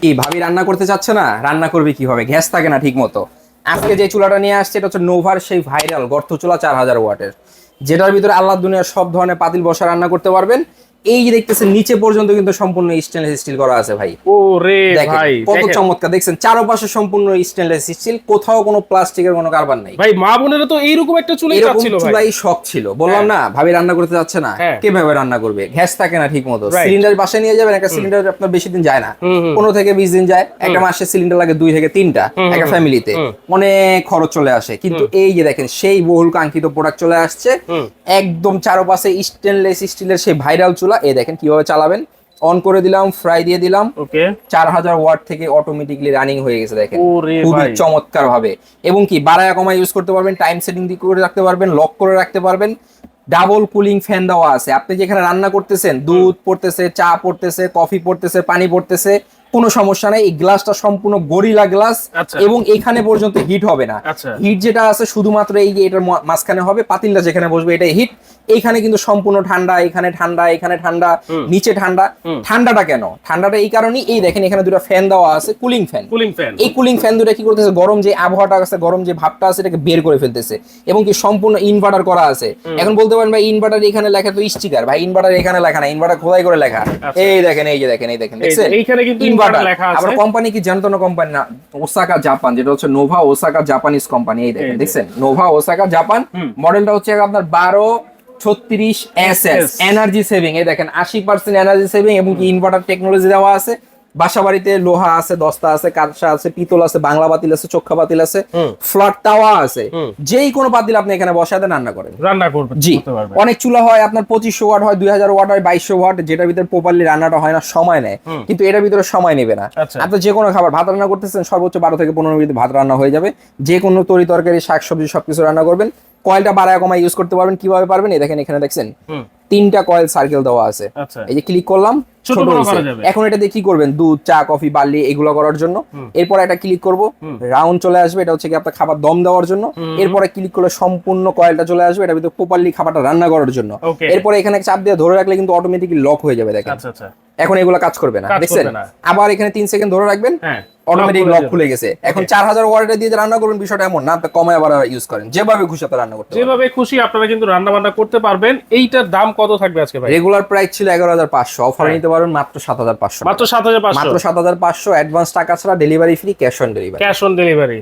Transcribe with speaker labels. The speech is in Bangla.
Speaker 1: কি ভাবি রান্না করতে চাচ্ছে না, রান্না করবে কিভাবে, গ্যাস থাকে না ঠিক মতো। আজকে যে চুলাটা নিয়ে আসছে এটা হচ্ছে নোভার সেই ভাইরাল গর্ত চুলা 4000 ওয়াটের, যেটার ভিতরে আল্লাহ দুনিয়ার সব ধরনের পাতিল বসা রান্না করতে পারবেন। এই যে দেখতেছেন নিচে পর্যন্ত কিন্তু সম্পূর্ণ স্টেনলেস স্টিল করা আছে ভাই।
Speaker 2: ও রে
Speaker 1: দেখেন
Speaker 2: ভাই,
Speaker 1: কত
Speaker 2: দেখেন
Speaker 1: চমৎকার, দেখছেন চারপাশে সম্পূর্ণ স্টেনলেস স্টিল, কোথাও কোনো প্লাস্টিকের কোনো কারবার নাই।
Speaker 2: ভাই মা বোনেরা তো এইরকম একটা চুলাই
Speaker 1: এরকম
Speaker 2: চাচ্ছিল ভাই।
Speaker 1: চুলাই শখ ছিল, বললাম না ভাবি রান্না করতে যাচ্ছে না,
Speaker 2: হ্যাঁ।
Speaker 1: কিভাবে রান্না করবে, গ্যাস থাকে না ঠিক মতো।
Speaker 2: Right.
Speaker 1: সিলিন্ডার বাসায় নিয়ে যাবেন, একটা সিলিন্ডার আপনার বেশি দিন যায় না, 15 থেকে 20 দিন যায়। একটা মাসে সিলিন্ডার লাগে 2 থেকে 3টা একটা ফ্যামিলিতে, অনেক খরচ চলে আসে। কিন্তু এই যে দেখেন সেই বহুল কাঙ্ক্ষিত প্রোডাক্ট চলে আসছে, একদম চারপাশে স্টেনলেস স্টিলের সেই ভাইরাল চুলা। এই দেখেন কিভাবে চালাবেন, অন করে দিলাম, ফ্রাই দিয়ে দিলাম,
Speaker 2: ওকে
Speaker 1: 4000 ওয়াট থেকে অটোমেটিকলি রানিং হয়ে গেছে। দেখেন
Speaker 2: ওরে
Speaker 1: খুবই
Speaker 2: ভাই।
Speaker 1: চমৎকার ভাবে, এবং কি বাড়ায়া কমায় ইউজ করতে পারবেন, টাইম সেটিং দিয়ে করে রাখতে পারবেন, লক করে রাখতে পারবেন। ডাবল কুলিং ফ্যান দেওয়া আছে, আপনি যেখানে রান্না করতেছেন, দুধ পড়তেছে, চা পড়তেছে, কফি পড়তেছে, পানি পড়তেছে, কোনো সমস্যা নাই। এই গ্লাসটা সম্পূর্ণ গরিলা গ্লাস,
Speaker 2: আচ্ছা।
Speaker 1: এবং এখানে পর্যন্ত হিট হবে না।
Speaker 2: আচ্ছা।
Speaker 1: হিট যেটা আছে শুধুমাত্র এই যে এটার মাঝখানে হবে, পাতিলটা যেখানে বসবে এটাই হিট। এইখানে কিন্তু সম্পূর্ণ ঠান্ডা, এখানে ঠান্ডা, এখানে ঠান্ডা, নিচে ঠান্ডা। ঠান্ডাটা কেন, ঠান্ডাটা এই কারণেই, এই দেখেন এখানে দুটো ফ্যান দেওয়া আছে, কুলিং ফ্যান।
Speaker 2: Cooling fan.
Speaker 1: এই কুলিং ফ্যান দুটো কি করতেছে, গরম যে আবহাওয়াটা আছে, গরম যে ভাবটা আছে এটাকে বের করে ফেলতেছে। এবং কি সম্পূর্ণ ইনভার্টার করা আছে। এখন বলতে পারেন ভাই ইনভার্টার এখানে লেখা তো স্টিকার, ভাই ইনভার্টার এখানে লেখা না, ইনভার্টার খোদাই করে লেখা। এই দেখেন, এই যে দেখেন, এই দেখেন, দেখছেন
Speaker 2: এইখানে কিন্তু ইনভার্টার লেখা আছে।
Speaker 1: আবার কোম্পানি কি জানতো না, কোম্পানি না, ওসাকা জাপান, যেটা হচ্ছে নোভা ওসাকা জাপানিজ কোম্পানি। এই দেখেন, দেখছেন নোভা ওসাকা জাপান। মডেলটা হচ্ছে আপনার 1236SS, এনার্জি সেভিং। এই দেখেন 80% এনার্জি সেভিং, এবং কি ইনভার্টার টেকনোলজি দেওয়া আছে। বাসা বাড়িতে লোহা আছে, দস্তা আছে, কাঁচা আছে, পিতল আছে, বাংলা বাতিল আছে, চোখা বাতিল আছে, ফ্ল্যাট তাওয়া আছে। যেই কোনো পাতিল আপনি এখানে বসাতে রান্না করেন,
Speaker 2: রান্না করবে,
Speaker 1: জি।
Speaker 2: করতে পারবে।
Speaker 1: অনেক চুলা হয় আপনার 2500 ওয়াট হয়, 2000 ওয়াট হয়, 2200 ওয়াট, যেটার ভিতরে প্রপারলি রান্নাটা হয় না, সময় নেয়। কিন্তু এটার ভিতরে সময় নেবে না।
Speaker 2: আচ্ছা।
Speaker 1: আপনি যে কোনো খাবার, ভাত রান্না করতেছেন, সর্বোচ্চ 12 থেকে 15 মিনিট ভাত রান্না হয়ে যাবে। যে কোনো তরি তরকারি, শাকসবজি সবকিছু রান্না করবেন। কয়েলটা বাড়ায় কমায় ইউজ করতে পারবেন। কিভাবে পারবেন, এই দেখেন এখানে দেখছেন 3টা কয়েল সার্কেল দেওয়া আছে।
Speaker 2: আচ্ছা।
Speaker 1: এই যে ক্লিক করলাম,
Speaker 2: ছোট
Speaker 1: ছোট
Speaker 2: বড়
Speaker 1: হয়েছে।
Speaker 2: করা যাবে।
Speaker 1: এখন এটা দিয়ে কি করবেন, দুধ, চা, কফি, বার্লি এগুলো করার জন্য। এরপর এটা ক্লিক করব, রাউন্ড চলে আসবে, এটা হচ্ছে কি আপনার খাবার দম দেওয়ার জন্য। এরপরে ক্লিক করলে সম্পূর্ণ কয়েলটা চলে আসবে, এটা ভিতরে প্রপারলি খাবারটা রান্না করার জন্য।
Speaker 2: Okay.
Speaker 1: এরপরে এখানে চাপ দিয়ে ধরে রাখলে কিন্তু অটোমেটিকলি লক হয়ে যাবে। দেখেন
Speaker 2: আচ্ছা আচ্ছা।
Speaker 1: এখন এগুলো কাজ করবে না,
Speaker 2: কাজ
Speaker 1: দেখছেন।
Speaker 2: করবে না।
Speaker 1: আবার এখানে 3 সেকেন্ড ধরে রাখবেন,
Speaker 2: হ্যাঁ,
Speaker 1: অটোমেটিক
Speaker 2: লক
Speaker 1: লক
Speaker 2: খুলে
Speaker 1: খুলে গেছে। এখন 4000 ওয়াটের দিয়ে যে রান্না করবেন, বিষয়টা এমন না, আপনি কমায় আবার ইউজ করেন, যেভাবে খুশি আপনি রান্না করতে পারবেন।
Speaker 2: যেভাবে খুশি আপনারা কিন্তু রান্না বান্না করতে পারবেন। এইটার দাম কত থাকবে আজকে ভাই?
Speaker 1: রেগুলার প্রাইস ছিল 11500, অফারে নিতে পারবেন মাত্র 7500,
Speaker 2: মাত্র 7500,
Speaker 1: মাত্র 7500। অ্যাডভান্স টাকা ছাড়া, delivery free, cash on delivery.
Speaker 2: Cash on delivery.